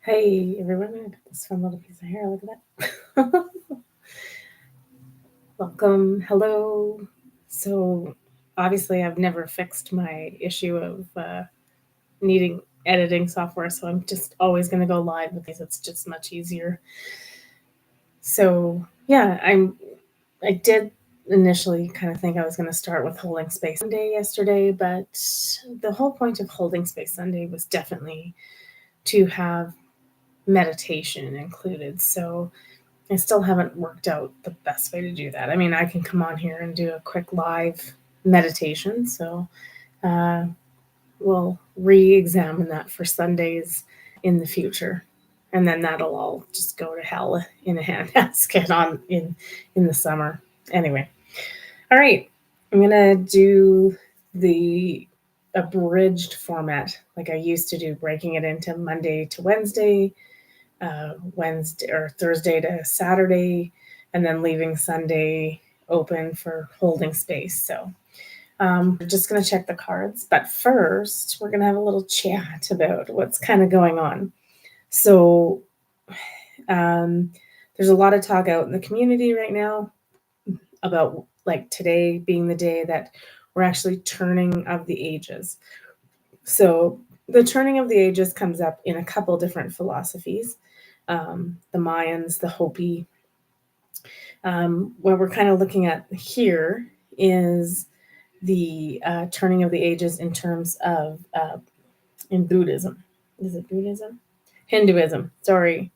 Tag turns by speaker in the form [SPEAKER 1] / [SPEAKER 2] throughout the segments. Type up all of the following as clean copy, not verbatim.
[SPEAKER 1] Hey everyone, I got this fun little piece of hair. Look at that. Welcome. Hello. So, obviously, I've never fixed my issue of needing editing software, so I'm just always going to go live with these. It's just much easier. So, yeah, I did initially kind of think I was going to start with Holding Space Sunday yesterday, but the whole point of Holding Space Sunday was definitely to have meditation included. So, I still haven't worked out the best way to do that. I mean, I can come on here and do a quick live meditation. So uh, we'll re examine that for Sundays in the future. And then that'll all just go to hell in a handbasket in the summer. Anyway, all right. I'm gonna do the abridged format like I used to do, breaking it into Monday to Wednesday, Wednesday or Thursday to Saturday, and then leaving Sunday open for holding space. So we're just going to check the cards. But first, we're going to have a little chat about what's kind of going on. So um, there's a lot of talk out in the community right now about like today being the day that we're actually turning of the ages. So the turning of the ages comes up in a couple different philosophies. The Mayans, the Hopi. What we're kind of looking at here is the turning of the ages in terms of in Buddhism. Is it Buddhism? Hinduism. Sorry.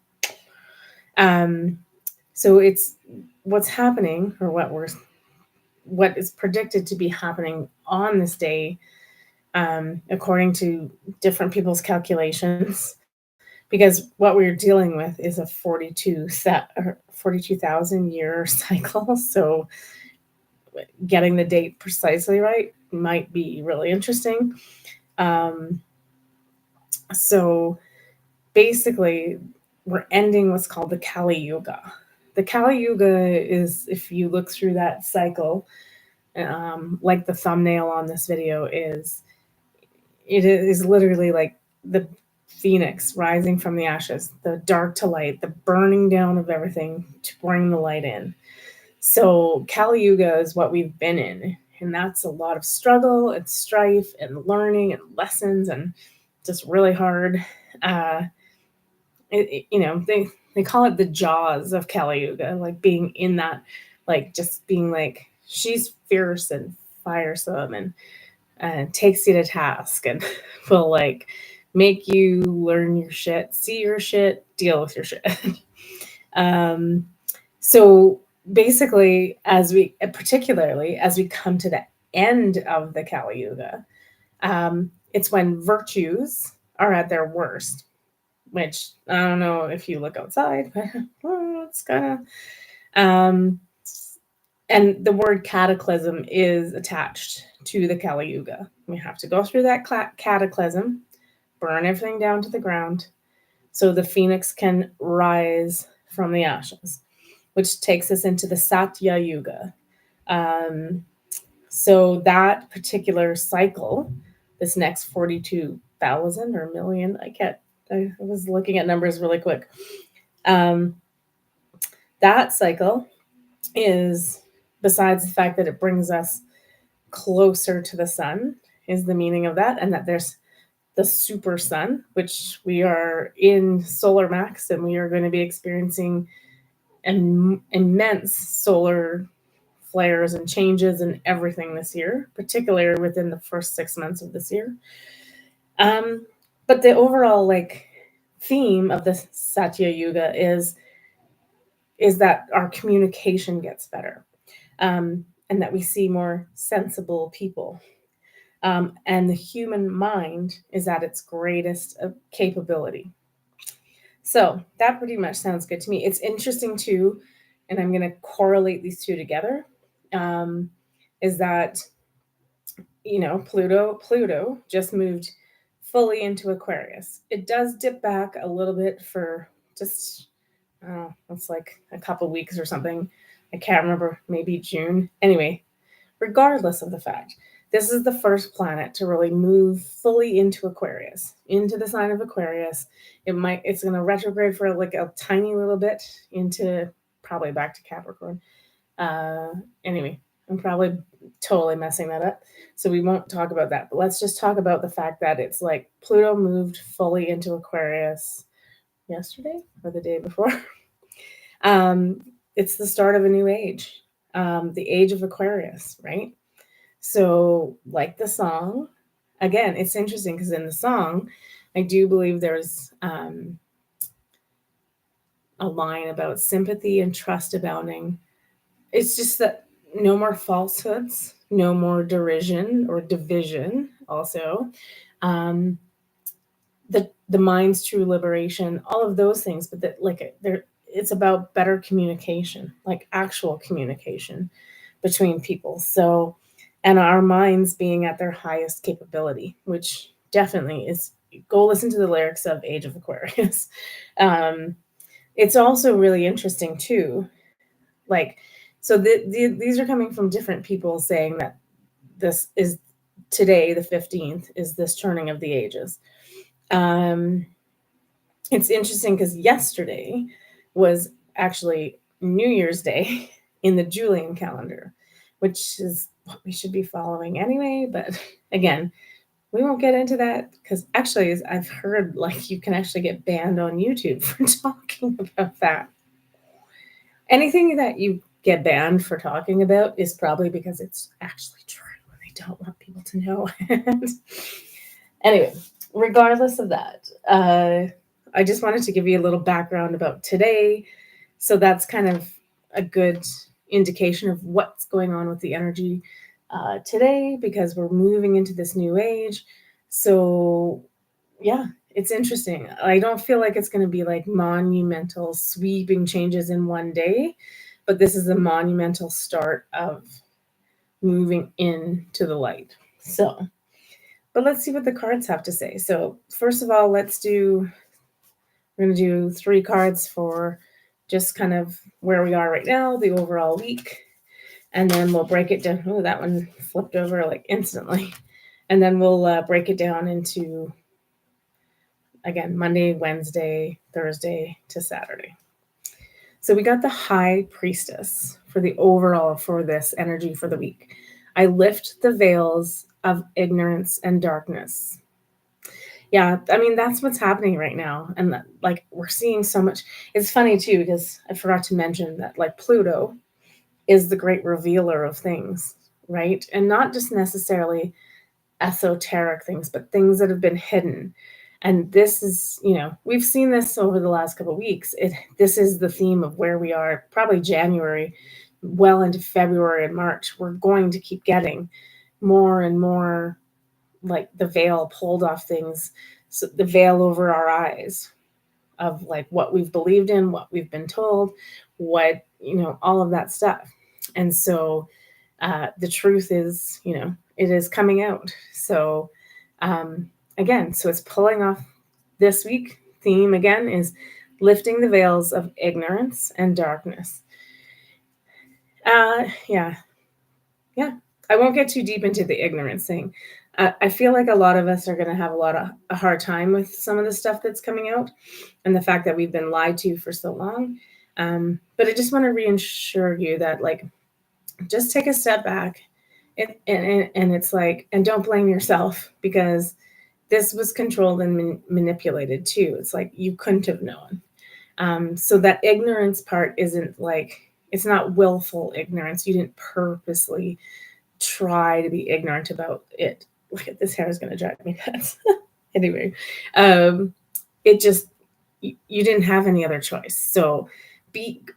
[SPEAKER 1] Um, so it's what's happening, or what is predicted to be happening on this day, according to different people's calculations. Because what we're dealing with is a 42,000 year cycle. So getting the date precisely right might be really interesting. Um, so basically, we're ending what's called the Kali Yuga. The Kali Yuga is, if you look through that cycle, like the thumbnail on this video is, it is literally like the phoenix rising from the ashes, the dark to light, the burning down of everything to bring the light in. So Kali Yuga is what we've been in, and that's a lot of struggle and strife and learning and lessons and just really hard. Uh, they call it the jaws of Kali Yuga, like being in that, like just being like she's fierce and firesome and takes you to task and will like make you learn your shit, see your shit, deal with your shit. um, so basically, particularly as we come to the end of the Kali Yuga, it's when virtues are at their worst. Which I don't know if you look outside, but it's kind of. Um, and the word cataclysm is attached to the Kali Yuga. We have to go through that cataclysm, burn everything down to the ground, so the phoenix can rise from the ashes, which takes us into the Satya Yuga. Um, so that particular cycle, this next 42,000 or million, I was looking at numbers really quick. Um, that cycle is, besides the fact that it brings us closer to the sun, is the meaning of that, and that there's the super sun, which we are in solar max, and we are going to be experiencing immense solar flares and changes and everything this year, particularly within the first 6 months of this year. Um, but the overall like theme of the Satya Yuga is that our communication gets better, and that we see more sensible people. And the human mind is at its greatest capability. So that pretty much sounds good to me. It's interesting too, and I'm going to correlate these two together. Um, is that Pluto just moved fully into Aquarius. It does dip back a little bit for just it's like a couple weeks or something. I can't remember, maybe June. Anyway, regardless of the fact, this is the first planet to really move fully into Aquarius, into the sign of Aquarius. It's going to retrograde for like a tiny little bit into probably back to Capricorn. Anyway, I'm probably totally messing that up. So we won't talk about that. But let's just talk about the fact that it's like Pluto moved fully into Aquarius yesterday or the day before. It's the start of a new age, the age of Aquarius, right? So, like the song, again, it's interesting because in the song, I do believe there's a line about sympathy and trust abounding. It's just that no more falsehoods, no more derision or division, also. Um, the mind's true liberation, all of those things, but that like it's about better communication, like actual communication between people. So, and our minds being at their highest capability, which definitely is. Go listen to the lyrics of Age of Aquarius. um, it's also really interesting too, like, so these are coming from different people saying that this is today, the 15th, is this turning of the ages. um, it's interesting because yesterday was actually New Year's Day in the Julian calendar, which is what we should be following anyway. But again, we won't get into that because actually, I've heard like you can actually get banned on YouTube for talking about that. Anything that you get banned for talking about is probably because it's actually true and they don't want people to know. Anyway, regardless of that, I just wanted to give you a little background about today. So that's kind of a good indication of what's going on with the energy today because we're moving into this new age. So, yeah, it's interesting. I don't feel like it's going to be like monumental, sweeping changes in one day, but this is a monumental start of moving into the light. So, but let's see what the cards have to say. So, first of all, we're going to do 3 cards for just kind of where we are right now, the overall week. And then we'll break it down. Oh, that one flipped over like instantly. And then we'll break it down into, again, Monday, Wednesday, Thursday to Saturday. So we got the High Priestess for the overall for this energy for the week. I lift the veils of ignorance and darkness. Yeah, I mean, that's what's happening right now. And that, like, we're seeing so much. It's funny, too, because I forgot to mention that, like, Pluto is the great revealer of things, right? And not just necessarily esoteric things, but things that have been hidden. And this is, we've seen this over the last couple of weeks. This is the theme of where we are, probably January, well into February and March. We're going to keep getting more and more like the veil pulled off things, so the veil over our eyes of like what we've believed in, what we've been told, what, all of that stuff. And so the truth is, it is coming out. So again, so it's pulling off this week. Theme again is lifting the veils of ignorance and darkness. Yeah. I won't get too deep into the ignorance thing. I feel like a lot of us are going to have a hard time with some of the stuff that's coming out and the fact that we've been lied to for so long. But I just want to reassure you that, like, just take a step back and it's like, and don't blame yourself because this was controlled and manipulated too. It's like you couldn't have known. So that ignorance part isn't like, it's not willful ignorance. You didn't purposely try to be ignorant about it. Look at this hair is going to drive me nuts. Anyway, it just, you didn't have any other choice. So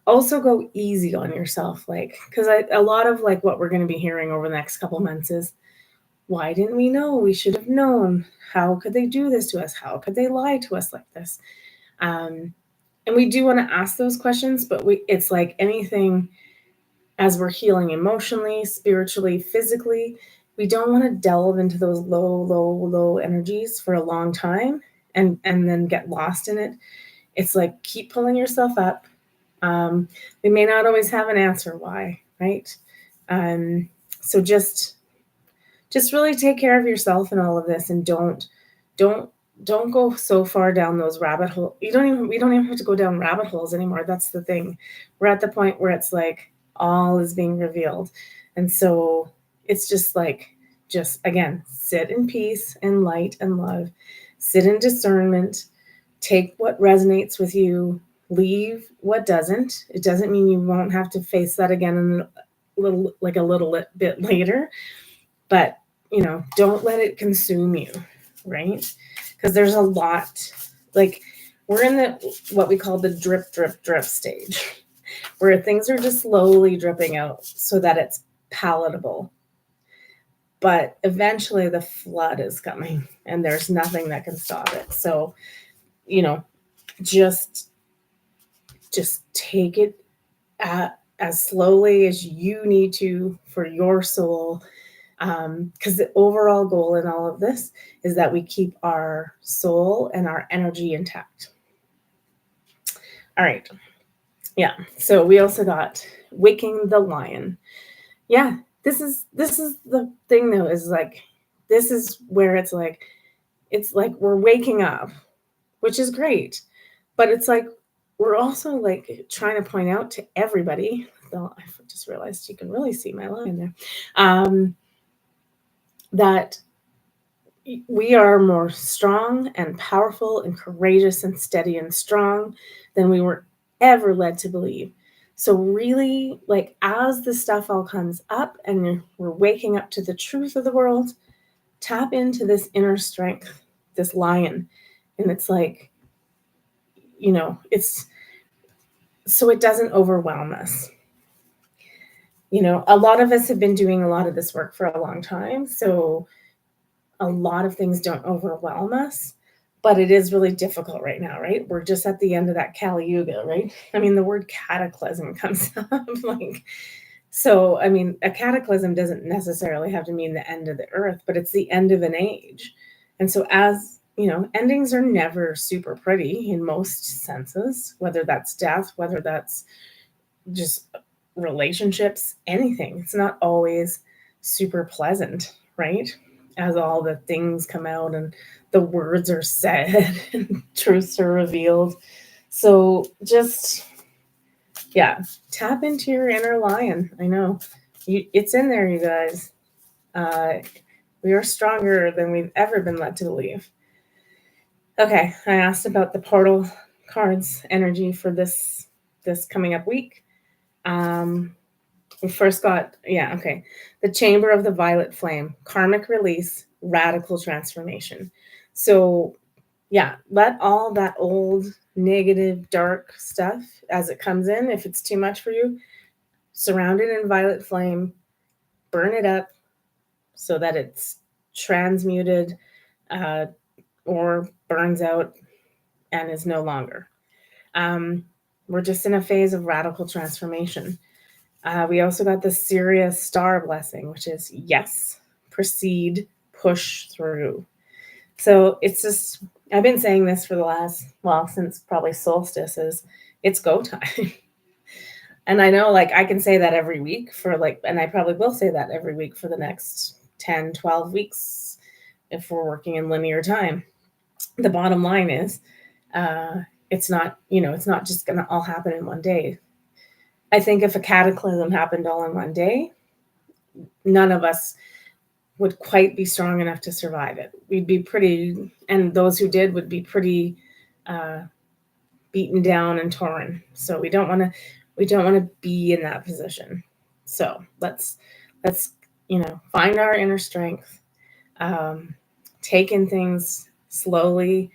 [SPEAKER 1] also go easy on yourself. Like, cause a lot of like what we're going to be hearing over the next couple months is, why didn't we know? We should have known. How could they do this to us? How could they lie to us like this? And we do want to ask those questions, but it's like anything, as we're healing emotionally, spiritually, physically, we don't want to delve into those low energies for a long time and then get lost in it. It's like, keep pulling yourself up. We may not always have an answer why, right? So just just really take care of yourself in all of this, and don't don't go so far down those rabbit hole. We don't even have to go down rabbit holes anymore. That's the thing. We're at the point where it's like all is being revealed. And so it's just like, just again, sit in peace and light and love, sit in discernment, take what resonates with you, leave what doesn't. It doesn't mean you won't have to face that again in a little bit later, but don't let it consume you, right? Because there's a lot, like, we're in what we call the drip, drip, drip stage, where things are just slowly dripping out so that it's palatable. But eventually the flood is coming and there's nothing that can stop it. So, just take it as slowly as you need to for your soul. Because the overall goal in all of this is that we keep our soul and our energy intact. All right. Yeah. So we also got waking the lion. Yeah. This is the thing though, is like, this is where it's like we're waking up, which is great. But it's like, we're also like trying to point out to everybody, though I just realized you can really see my line there, that we are more strong and powerful and courageous and steady and strong than we were ever led to believe. So really, like, as the stuff all comes up and we're waking up to the truth of the world, tap into this inner strength, this lion. And it's like, it's so it doesn't overwhelm us. A lot of us have been doing a lot of this work for a long time. So a lot of things don't overwhelm us, but it is really difficult right now, right? We're just at the end of that Kali Yuga, right? I mean, the word cataclysm comes up. So, I mean, a cataclysm doesn't necessarily have to mean the end of the earth, but it's the end of an age. And so endings are never super pretty in most senses, whether that's death, whether that's just relationships, anything. It's not always super pleasant, right? As all the things come out and the words are said and truths are revealed. So just, tap into your inner lion. I know it's in there, you guys. We are stronger than we've ever been led to believe. Okay, I asked about the portal cards energy for this coming up week. We first got, the Chamber of the Violet Flame, karmic release, radical transformation. So, let all that old, negative, dark stuff as it comes in, if it's too much for you, surround it in violet flame, burn it up so that it's transmuted or burns out and is no longer. We're just in a phase of radical transformation. We also got the Sirius star blessing, which is yes, proceed, push through. So it's just, I've been saying this for since probably solstices, it's go time. And I know, like, I can say that every week and I probably will say that every week for the next 10, 12 weeks if we're working in linear time. The bottom line is, it's not just going to all happen in one day. I think if a cataclysm happened all in one day, none of us would quite be strong enough to survive it. We'd be pretty, and those who did would be pretty beaten down and torn. So we don't want to be in that position. So let's find our inner strength, take in things slowly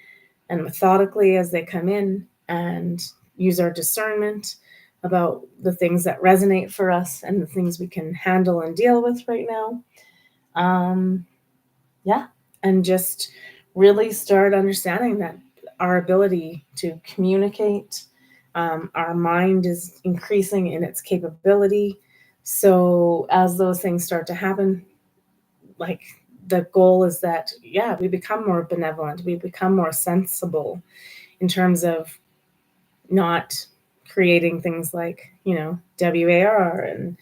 [SPEAKER 1] and methodically as they come in, and use our discernment about the things that resonate for us and the things we can handle and deal with right now. And just really start understanding that our ability to communicate, our mind is increasing in its capability. So as those things start to happen, like, the goal is that, we become more benevolent, we become more sensible in terms of not creating things like, WAR and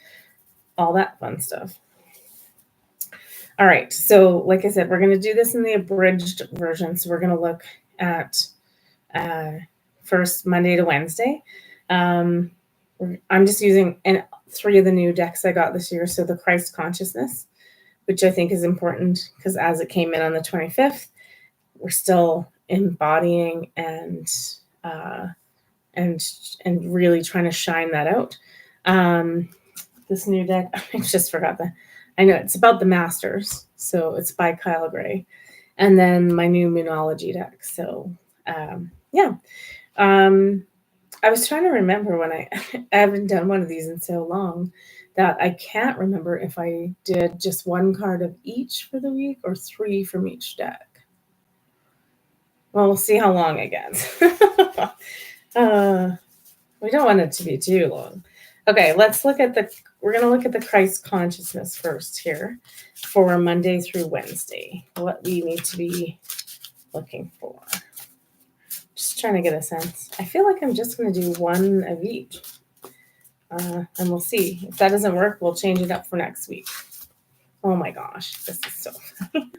[SPEAKER 1] all that fun stuff. All right. So, like I said, we're going to do this in the abridged version. So, we're going to look at uh, first Monday to Wednesday. Um, I'm just using three of the new decks I got this year. So, the Christ consciousness, which I think is important because as it came in on the 25th, we're still embodying uh, and and really trying to shine that out. Um, this new deck, I just forgot the. I know it's about the Masters, so it's by Kyle Gray, and then my new Moonology deck. So yeah, um, I was trying to remember when I haven't done one of these in so long that I can't remember if I did just one card of each for the week or three from each deck. Well, we'll see how long it gets. We don't want it to be too long. Okay, we're going to look at the Christ consciousness first here for Monday through Wednesday. What we need to be looking for. Just trying to get a sense. I feel like I'm just going to do one of each. And we'll see. If that doesn't work, we'll change it up for next week. Oh my gosh, this is so funny.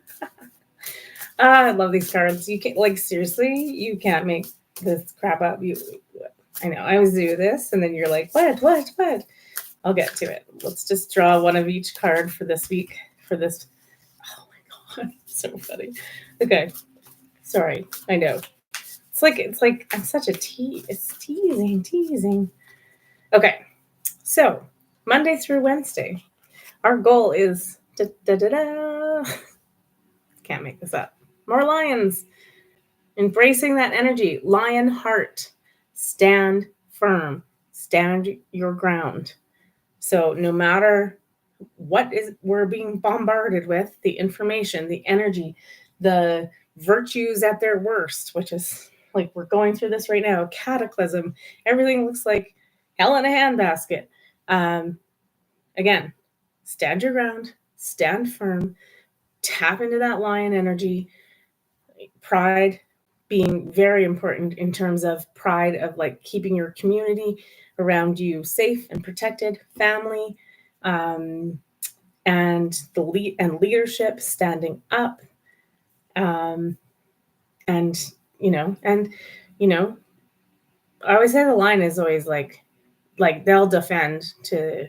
[SPEAKER 1] I love these cards. You can't, like, seriously, you can't make this crap up. I know, I always do this, and then you're like, what? I'll get to it. Let's just draw one of each card for this week. For this, oh my god, so funny. Okay, sorry, I know. It's like I'm such a It's teasing. Okay, so Monday through Wednesday, our goal is can't make this up. More lions. Embracing that energy. Lion heart. Stand firm. Stand your ground. So no matter what we're being bombarded with, the information, the energy, the virtues at their worst, which is like we're going through this right now, cataclysm. Everything looks like hell in a handbasket. Again, stand your ground, stand firm, tap into that lion energy. Pride being very important in terms of pride of like keeping your community around you safe and protected, family, and leadership, standing up, and you know, I always say the line is always like they'll defend to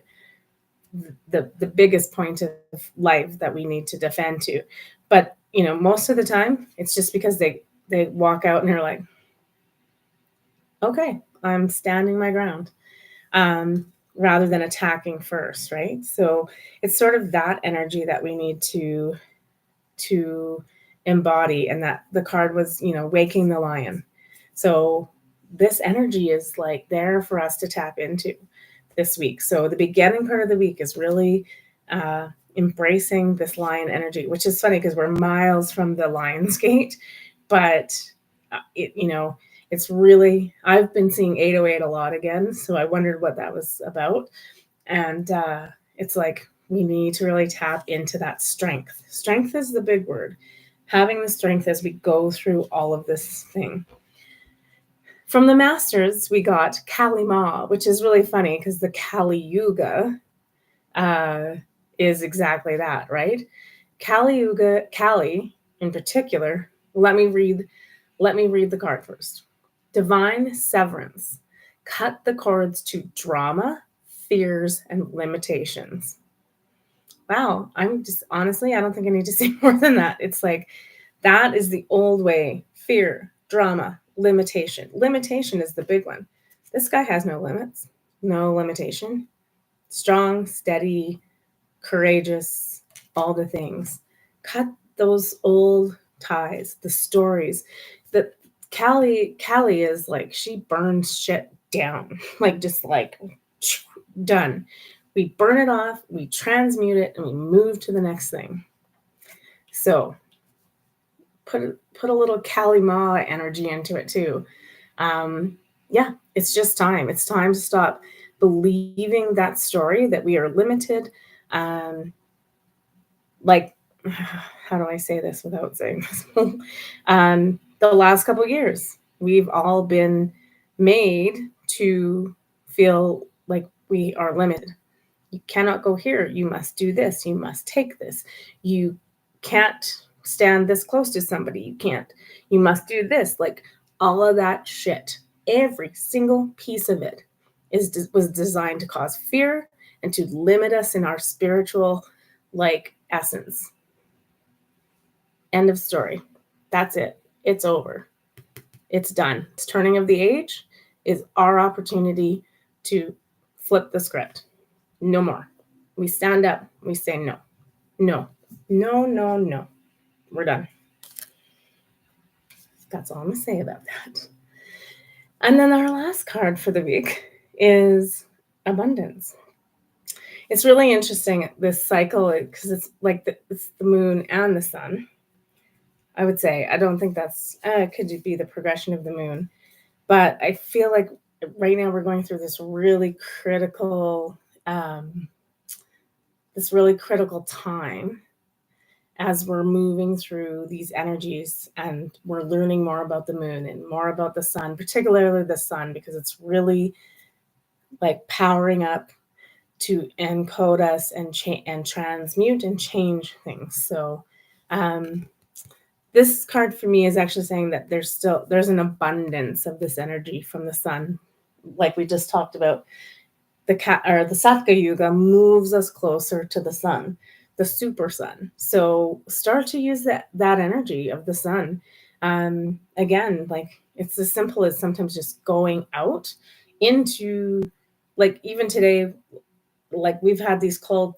[SPEAKER 1] the biggest point of life that we need to defend to, but most of the time it's just because they walk out and they're like, okay, I'm standing my ground, rather than attacking first, right? So it's sort of that energy that we need to embody, and that the card was, waking the lion. So this energy is like there for us to tap into this week. So the beginning part of the week is really embracing this lion energy, which is funny because we're miles from the Lion's Gate, but it's really, I've been seeing 808 a lot again, so I wondered what that was about. And it's like we need to really tap into that strength. Strength is the big word. Having the strength as we go through all of this thing. From the Masters, we got Kali Ma, which is really funny because the Kali Yuga is exactly that, right? Kali Yuga, Kali in particular. Let me read the card first. Divine severance. Cut the cords to drama, fears, and limitations. Wow, I'm just honestly, I don't think I need to say more than that. It's like that is the old way. Fear, drama, limitation. Limitation is the big one. This guy has no limits, no limitation. Strong, steady, courageous, all the things. Cut those old ties, the stories. That Kali is like, she burns shit down, like just like done. We burn it off, we transmute it, and we move to the next thing. So put a little Kali Ma energy into it too. Yeah, it's just time. It's time to stop believing that story that we are limited. Like, how do I say this without saying this? The last couple of years, we've all been made to feel like we are limited. You cannot go here. You must do this. You must take this. You can't stand this close to somebody. You must do this. Like all of that shit, every single piece of it was designed to cause fear and to limit us in our spiritual like essence. End of story. That's it. It's over. It's done. It's turning of the age is our opportunity to flip the script. No more. We stand up. We say no. No. No, no, no. We're done. That's all I'm going to say about that. And then our last card for the week is abundance. It's really interesting, this cycle, because it's like it's the moon and the sun. I would say, I don't think that's, could be the progression of the moon. But I feel like right now we're going through this really critical time as we're moving through these energies, and we're learning more about the moon and more about the sun, particularly the sun, because it's really like powering up to encode us and transmute and change things. So this card for me is actually saying that there's an abundance of this energy from the sun, like we just talked about. The Satya Yuga moves us closer to the sun, the super sun. So start to use that energy of the sun. Again, like it's as simple as sometimes just going out into, like even today, like we've had this cold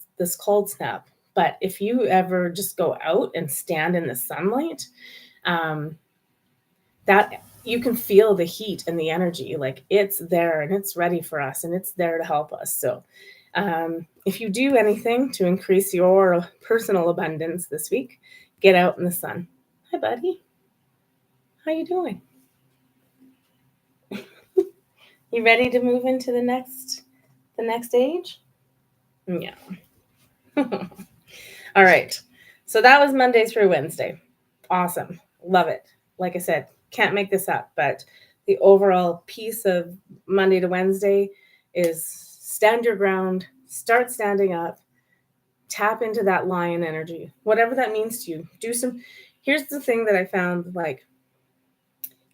[SPEAKER 1] snap. But if you ever just go out and stand in the sunlight, that you can feel the heat and the energy, like it's there and it's ready for us and it's there to help us. So if you do anything to increase your personal abundance this week, get out in the sun. Hi, buddy. How you doing? You ready to move into the next age? Yeah. All right. So that was Monday through Wednesday. Awesome. Love it. Like I said, can't make this up, but the overall piece of Monday to Wednesday is stand your ground, start standing up, tap into that lion energy, whatever that means to you. Here's the thing that I found, like,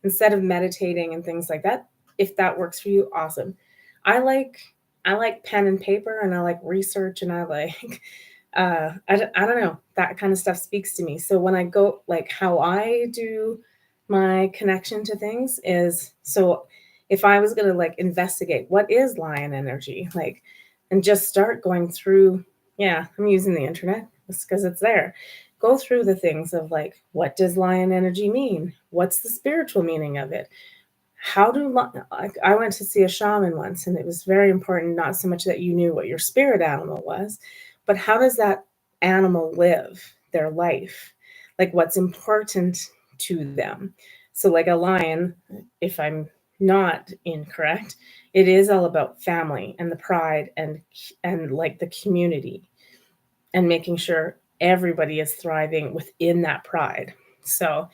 [SPEAKER 1] instead of meditating and things like that, if that works for you, awesome. I like pen and paper, and I like research, and I like, I don't know, that kind of stuff speaks to me. So when I go, like how I do my connection to things is, so if I was going to like investigate what is lion energy, like, and just start going through, yeah, I'm using the internet because it's there. Go through the things of like, what does lion energy mean? What's the spiritual meaning of it? I went to see a shaman once, and it was very important, not so much that you knew what your spirit animal was, but how does that animal live their life? Like what's important to them. So like a lion, if I'm not incorrect, it is all about family and the pride and like the community, and making sure everybody is thriving within that pride. So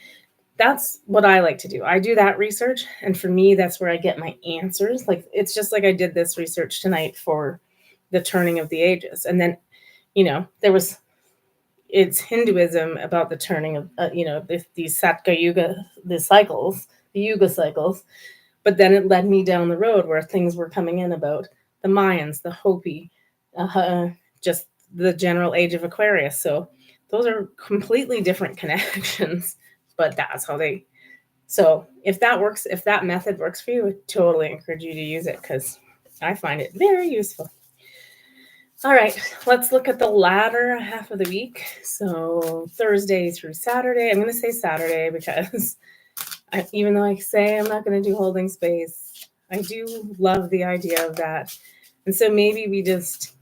[SPEAKER 1] that's what I like to do. I do that research, and for me, that's where I get my answers. Like it's just like I did this research tonight for the turning of the ages, and then, it's Hinduism about the turning of, these Satya Yuga, the Yuga cycles. But then it led me down the road where things were coming in about the Mayans, the Hopi, just the general age of Aquarius. So those are completely different connections, but that's how they. So if that method works for you, I totally encourage you to use it, because I find it very useful. All right, let's look at the latter half of the week. So Thursday through Saturday. I'm going to say Saturday because even though I say I'm not going to do holding space, I do love the idea of that. And so maybe we just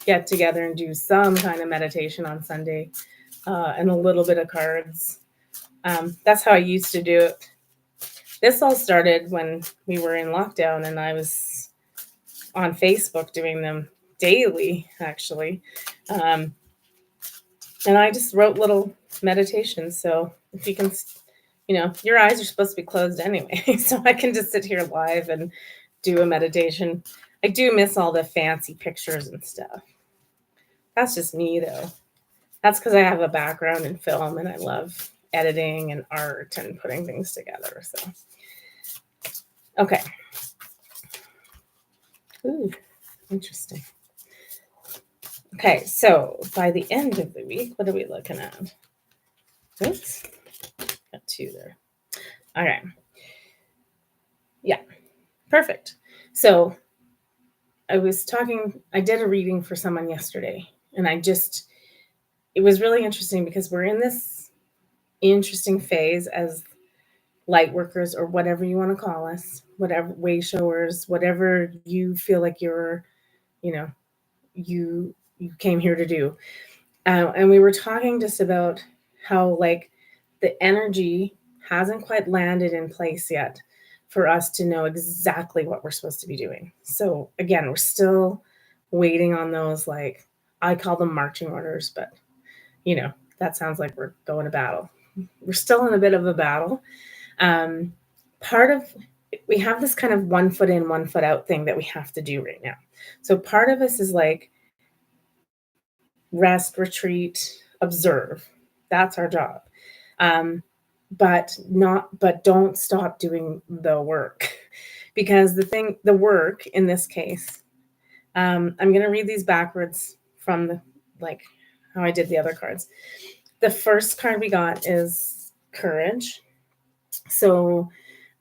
[SPEAKER 1] get together and do some kind of meditation on Sunday, and a little bit of cards. That's how I used to do it. This all started when we were in lockdown, and I was on Facebook doing them daily, actually. And I just wrote little meditations. So if you can, your eyes are supposed to be closed anyway. So I can just sit here live and do a meditation. I do miss all the fancy pictures and stuff. That's just me, though. That's because I have a background in film and I love editing and art and putting things together. So, okay. Ooh, interesting. Okay, so by the end of the week, what are we looking at? Oops, got 2 there. Okay. Yeah, perfect. So I did a reading for someone yesterday, and it was really interesting because we're in this interesting phase as light workers, or whatever you want to call us, whatever way showers, whatever you feel like you know, you came here to do. And we were talking just about how like the energy hasn't quite landed in place yet for us to know exactly what we're supposed to be doing. So again, we're still waiting on those, like, I call them marching orders, but that sounds like we're going to battle. We're still in a bit of a battle. Um, part of We have this kind of 1 foot in, 1 foot out thing that we have to do right now. So part of us is like rest, retreat, observe. That's our job. Um, but don't stop doing the work, because the work in this case, I'm going to read these backwards from like how I did the other cards. The first card we got is courage. So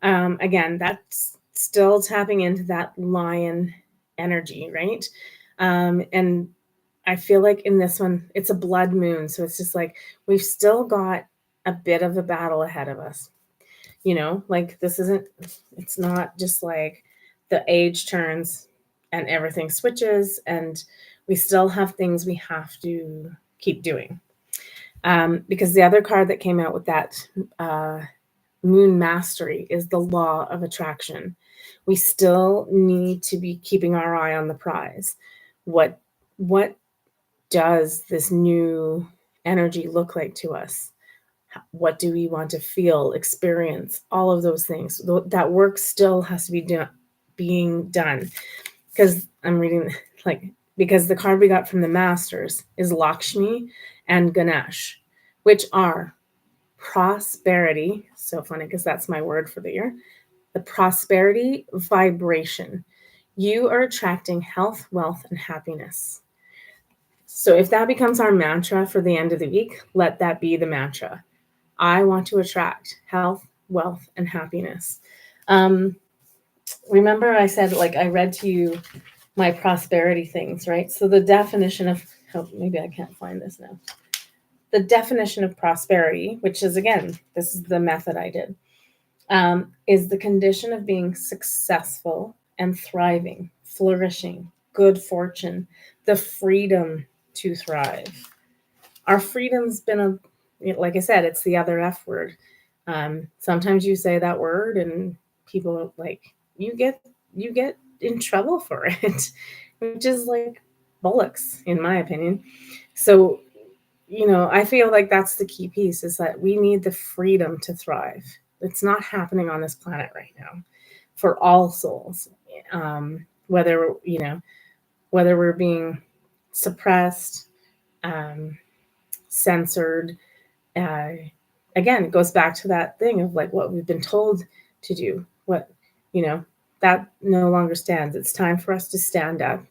[SPEAKER 1] again, that's still tapping into that lion energy, right? And I feel like in this one, it's a blood moon. So it's just like we've still got a bit of a battle ahead of us. Like it's not just like the age turns and everything switches, and we still have things we have to keep doing. Because the other card that came out with that moon mastery is the law of attraction. We still need to be keeping our eye on the prize. What does this new energy look like to us? What do we want to feel, experience? All of those things. That work still has to be being done. Because I'm reading, because the card we got from the Masters is Lakshmi and Ganesh, which are prosperity. So funny because that's my word for the year. The prosperity vibration. You are attracting health, wealth, and happiness. So if that becomes our mantra for the end of the week, let that be the mantra. I want to attract health, wealth, and happiness. Remember I said, I read to you my prosperity things, right? So the definition of, maybe I can't find this now. The definition of prosperity, which is, again, this is the method I did, is the condition of being successful and thriving, flourishing, good fortune, the freedom to thrive. Our freedom's been like I said, it's the other F word. Sometimes you say that word and people you get in trouble for it, which is like bollocks in my opinion. So, I feel like that's the key piece, is that we need the freedom to thrive. It's not happening on this planet right now for all souls. Whether we're being suppressed, censored. Again, it goes back to that thing of what we've been told to do. That no longer stands. It's time for us to stand up,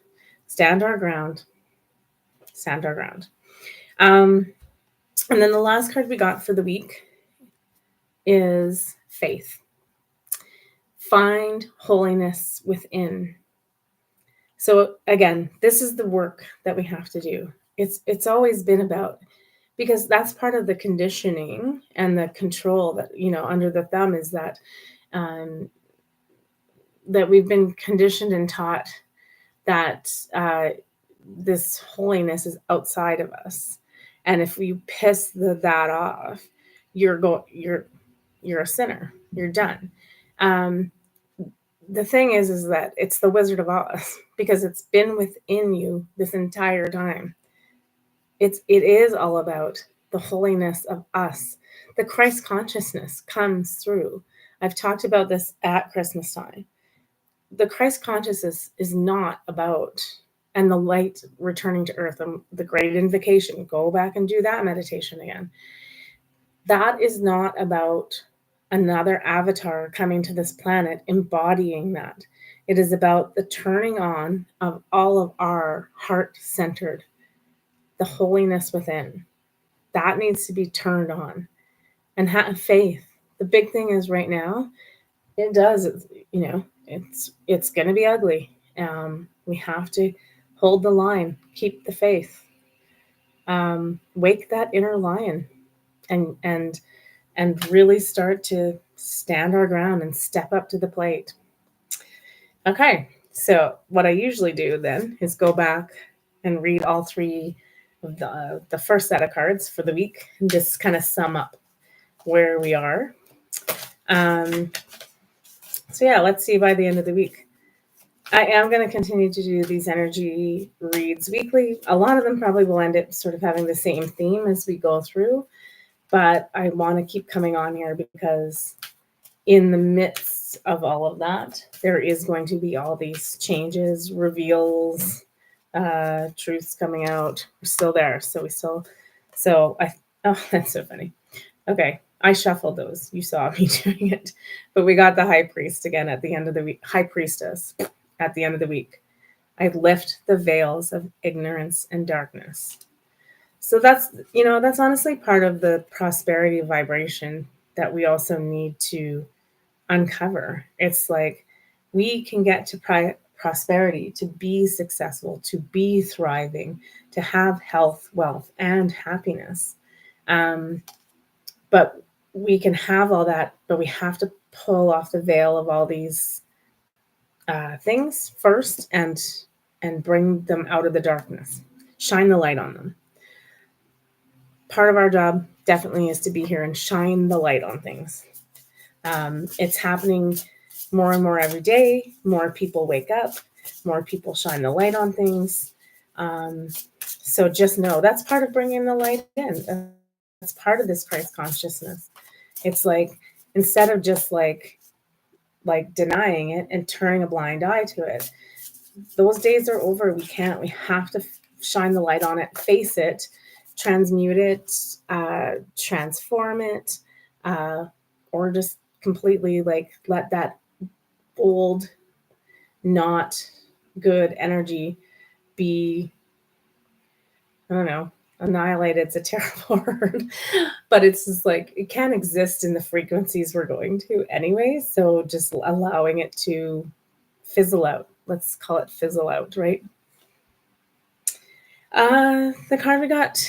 [SPEAKER 1] stand our ground, stand our ground. And then the last card we got for the week is faith. Find holiness within. So again, this is the work that we have to do. It's always been about, because that's part of the conditioning and the control that, under the thumb, is that that we've been conditioned and taught that this holiness is outside of us. And if you piss that off, you're a sinner. You're done. The thing is that it's the Wizard of Oz, because it's been within you this entire time. It is all about the holiness of us. The Christ consciousness comes through. I've talked about this at Christmas time. the Christ consciousness is not about, and the light returning to earth, the great invocation, go back and do that meditation again. That is not about another avatar coming to this planet embodying that. It is about the turning on of all of our heart centered, the holiness within. That needs to be turned on, and have faith. The big thing is right now, it does, it's going to be ugly. We have to hold the line, keep the faith, wake that inner lion, and really start to stand our ground and step up to the plate. Okay, so what I usually do then is go back and read all three of the first set of cards for the week and just kind of sum up where we are. So yeah, let's see by the end of the week. I am going to continue to do these energy reads weekly. A lot of them probably will end up sort of having the same theme as we go through, but I want to keep coming on here because in the midst of all of that, there is going to be all these changes, reveals, truths coming out. We're still there. Oh, that's so funny. Okay, I shuffled those. You saw me doing it. But we got the high priest again at the end of the week. High priestess at the end of the week. I lift the veils of ignorance and darkness. So that's honestly part of the prosperity vibration that we also need to uncover. It's like we can get to prosperity, to be successful, to be thriving, to have health, wealth, and happiness. But we can have all that, but we have to pull off the veil of all these things first and bring them out of the darkness. Shine the light on them. Part of our job definitely is to be here and shine the light on things. It's happening more and more every day. More people wake up. More people shine the light on things. So just know that's part of bringing the light in. That's part of this Christ consciousness. It's like, instead of just like denying it and turning a blind eye to it, those days are over. We have to shine the light on it, face it, transmute it, transform it, or just completely let that old, not good energy be, I don't know, annihilated. It's a terrible word, but it's just like, it can't exist in the frequencies we're going to anyway. So just allowing it to fizzle out. Let's call it fizzle out, right? The card we got,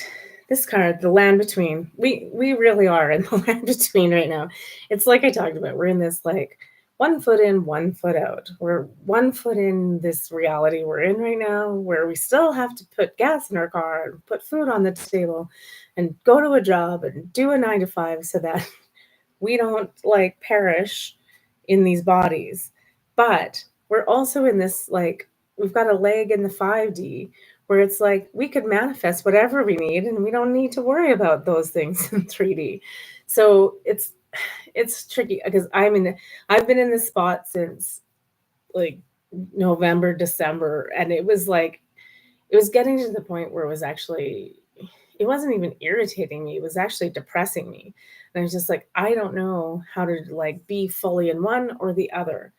[SPEAKER 1] this card, the land between. We really are in the land between right now. It's like I talked about. We're in this like 1 foot in, 1 foot out. We're 1 foot in this reality we're in right now, where we still have to put gas in our car and put food on the table and go to a job and do a 9 to 5 so that we don't perish in these bodies. But we're also in this, we've got a leg in the 5D where it's like we could manifest whatever we need and we don't need to worry about those things in 3D. So it's tricky because I've been in this spot since November, December, and it was getting to the point where it wasn't even irritating me. It was actually depressing me. And I was just like, I don't know how to be fully in one or the other.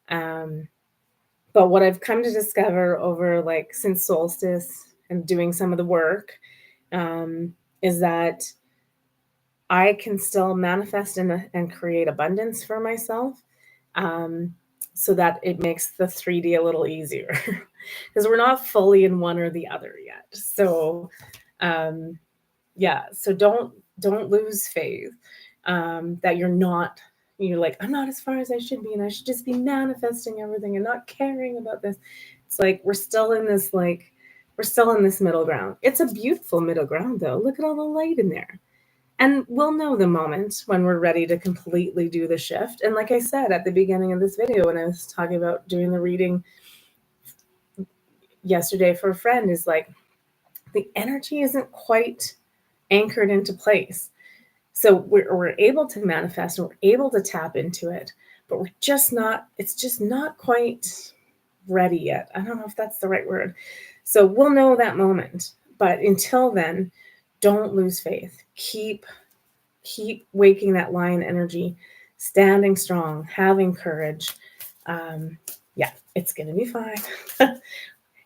[SPEAKER 1] But what I've come to discover over since solstice and doing some of the work is that I can still manifest and create abundance for myself, so that it makes the 3D a little easier because we're not fully in one or the other yet. So so don't lose faith that you're like, I'm not as far as I should be, and I should just be manifesting everything and not caring about this. It's like we're still in this middle ground. It's a beautiful middle ground though. Look at all the light in there. And we'll know the moment when we're ready to completely do the shift. And like I said at the beginning of this video, when I was talking about doing the reading yesterday for a friend, is the energy isn't quite anchored into place. So we're able to manifest and we're able to tap into it, but it's just not quite ready yet. I don't know if that's the right word. So we'll know that moment. But until then, don't lose faith. Keep waking that lion energy, standing strong, having courage. Yeah, it's gonna be fine.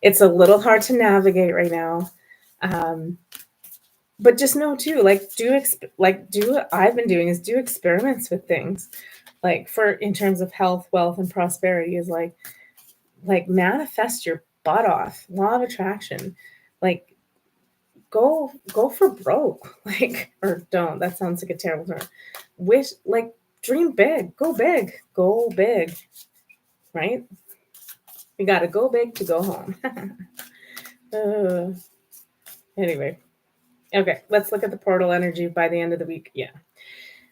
[SPEAKER 1] It's a little hard to navigate right now. Um, but just know too, do what I've been doing is do experiments with things. Like for in terms of health, wealth, and prosperity is like manifest your butt off. Law of attraction. Like go for broke. Like or don't. That sounds like a terrible term. Wish like dream big. Go big. Go big. Right? We gotta go big to go home. uh, anyway. Okay, let's look at the portal energy by the end of the week. Yeah.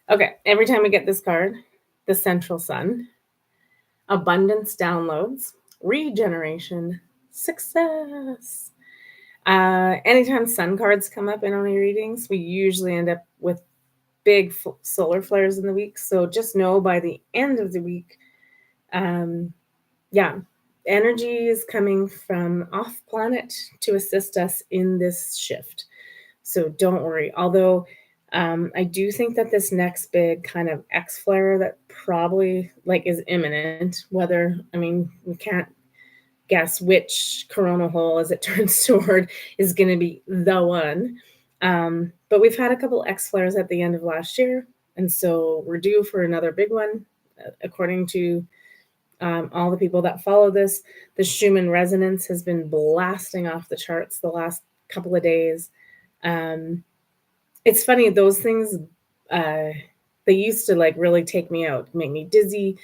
[SPEAKER 1] Okay, every time we get this card, the central sun, abundance downloads, regeneration, success. Anytime sun cards come up in our readings, we usually end up with big solar flares in the week. So just know by the end of the week, yeah, energy is coming from off planet to assist us in this shift. So don't worry. Although I do think that this next big kind of X flare that probably like is imminent, whether, I mean, we can't guess which corona hole as it turns toward is going to be the one. But we've had a couple X flares at the end of last year. And so we're due for another big one, according to all the people that follow this. The Schumann resonance has been blasting off the charts the last couple of days. It's funny, those things, they used to like really take me out, make me dizzy,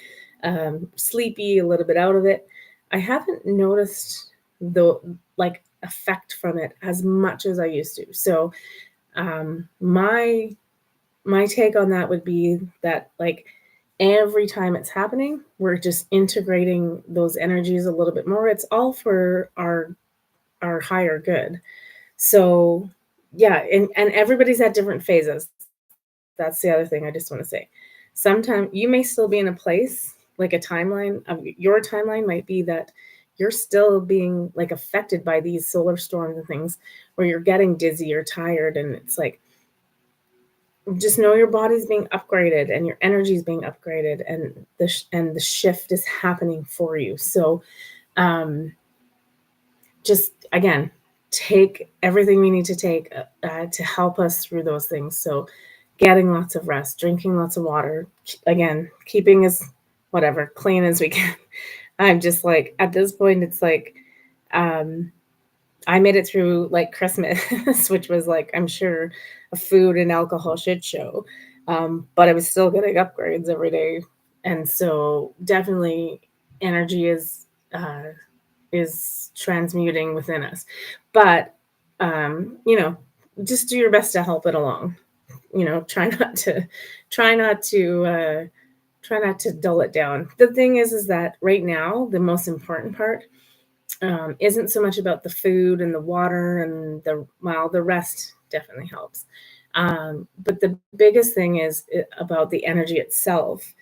[SPEAKER 1] sleepy, a little bit out of it. I haven't noticed the like effect from it as much as I used to. So my take on that would be that like every time it's happening, we're just integrating those energies a little bit more. It's all for our higher good. So yeah, and everybody's at different phases. That's the other thing I just want to say. Sometimes you may still be in a place, like a timeline of your timeline might be that you're still being like affected by these solar storms and things where you're getting dizzy or tired, and it's like just know your body's being upgraded and your energy is being upgraded, and the shift is happening for you. So just again, take everything we need to take to help us through those things. So getting lots of rest, drinking lots of water, again, keeping as whatever clean as we can. I'm just like at this point it's like I made it through like Christmas, which was like I'm sure a food and alcohol shit show, but I was still getting upgrades every day, and so definitely energy is transmuting within us. But just do your best to help it along. Try not to try not to dull it down. The thing is that right now the most important part isn't so much about the food and the water and the rest definitely helps. But the biggest thing is about the energy itself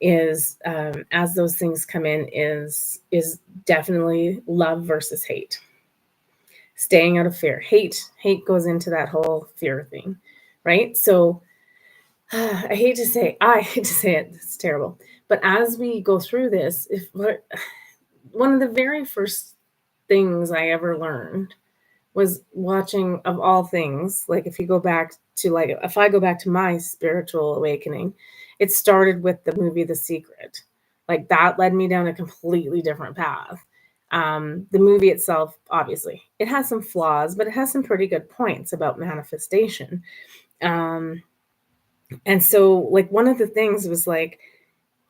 [SPEAKER 1] is as those things come in is definitely love versus hate. Staying out of fear. Hate goes into that whole fear thing, right? So I hate to say it, it's terrible. But as we go through this, if one of the very first things I ever learned was watching, of all things, like if I go back to my spiritual awakening, it started with the movie The Secret. Like that led me down a completely different path. The movie itself, obviously, it has some flaws, but it has some pretty good points about manifestation. And so, like, one of the things was like,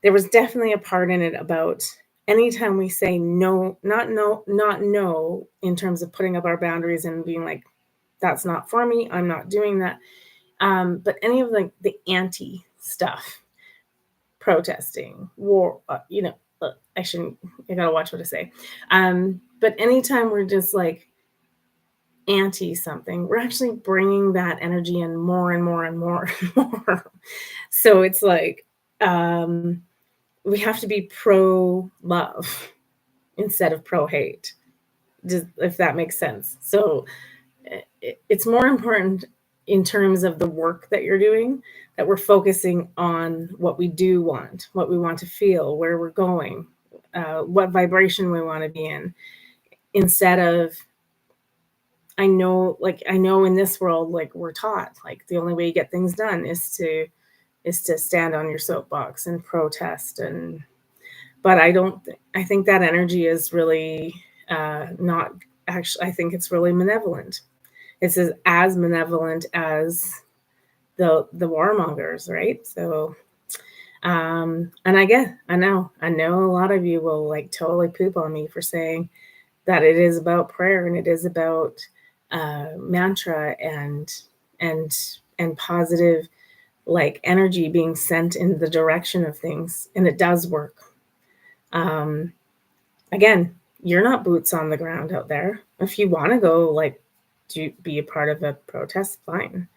[SPEAKER 1] there was definitely a part in it about anytime we say no, not no, in terms of putting up our boundaries and being like, that's not for me, I'm not doing that. But any of like the anti stuff, protesting, war, I shouldn't, I gotta watch what I say. But anytime we're just like anti something, we're actually bringing that energy in more and more and more and more. So it's like, we have to be pro love instead of pro hate, if that makes sense. So it's more important in terms of the work that you're doing, that we're focusing on what we do want, what we want to feel, where we're going, what vibration we want to be in, instead of, I know in this world, like, we're taught, like, the only way you get things done is to stand on your soapbox and protest. And but I think that energy is really not actually, I think it's really malevolent. It's as malevolent as the warmongers, right? So and I know a lot of you will like totally poop on me for saying that it is about prayer and it is about mantra and and positive, like, energy being sent in the direction of things, and it does work. um Again, you're not boots on the ground out there. If you want to go, like, to be a part of a protest, fine.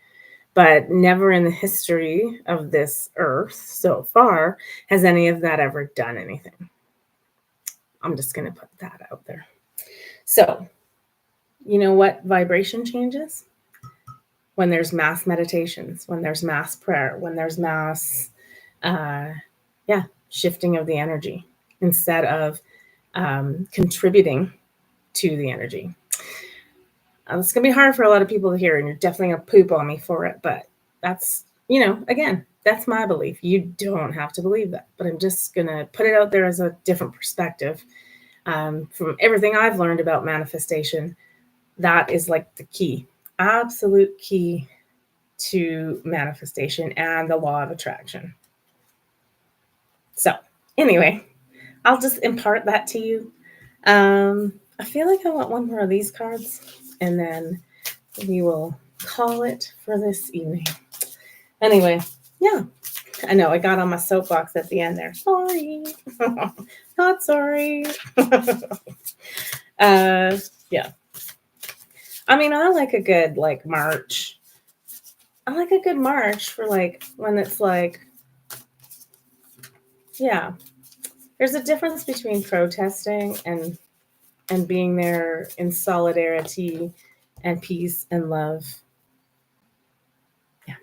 [SPEAKER 1] But never in the history of this earth so far has any of that ever done anything. I'm just going to put that out there. So, you know what vibration changes? When there's mass meditations, when there's mass prayer, when there's mass, uh, shifting of the energy instead of contributing to the energy. It's going to be hard for a lot of people to hear, and you're definitely going to poop on me for it. But that's, again, that's my belief. You don't have to believe that. But I'm just going to put it out there as a different perspective. From everything I've learned about manifestation, that is like the key, absolute key to manifestation and the law of attraction. So, anyway, I'll just impart that to you. I feel like I want one more of these cards, and then we will call it for this evening. Anyway, yeah. I know I got on my soapbox at the end there. Sorry. Not sorry. Yeah. I mean, I like a good, like, march. I like a good march for, like, when it's like, yeah. There's a difference between protesting and being there in solidarity and peace and love. Yeah.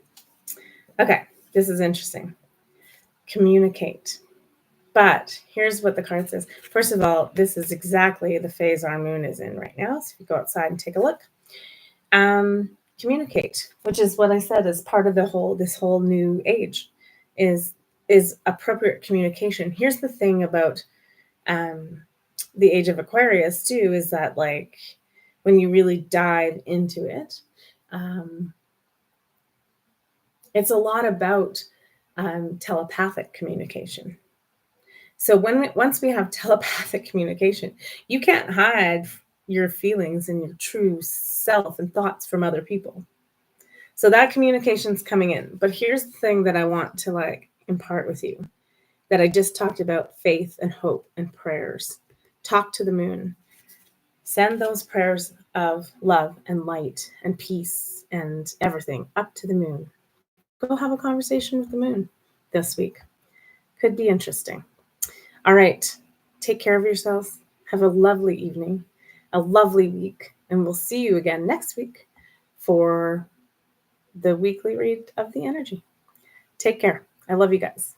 [SPEAKER 1] Okay, this is interesting. Communicate. But here's what the card says. First of all, this is exactly the phase our moon is in right now. So if you go outside and take a look, communicate, which is what I said is part of this whole new age, is appropriate communication. Here's the thing about the age of Aquarius too, is that, like, when you really dive into it, it's a lot about telepathic communication. So once we have telepathic communication, you can't hide your feelings and your true self and thoughts from other people. So that communication's coming in. But here's the thing that I want to, like, impart with you, that I just talked about: faith and hope and prayers. Talk to the moon. Send those prayers of love and light and peace and everything up to the moon. Go have a conversation with the moon this week. Could be interesting. All right. Take care of yourselves. Have a lovely evening, a lovely week, and we'll see you again next week for the weekly read of the energy. Take care. I love you guys.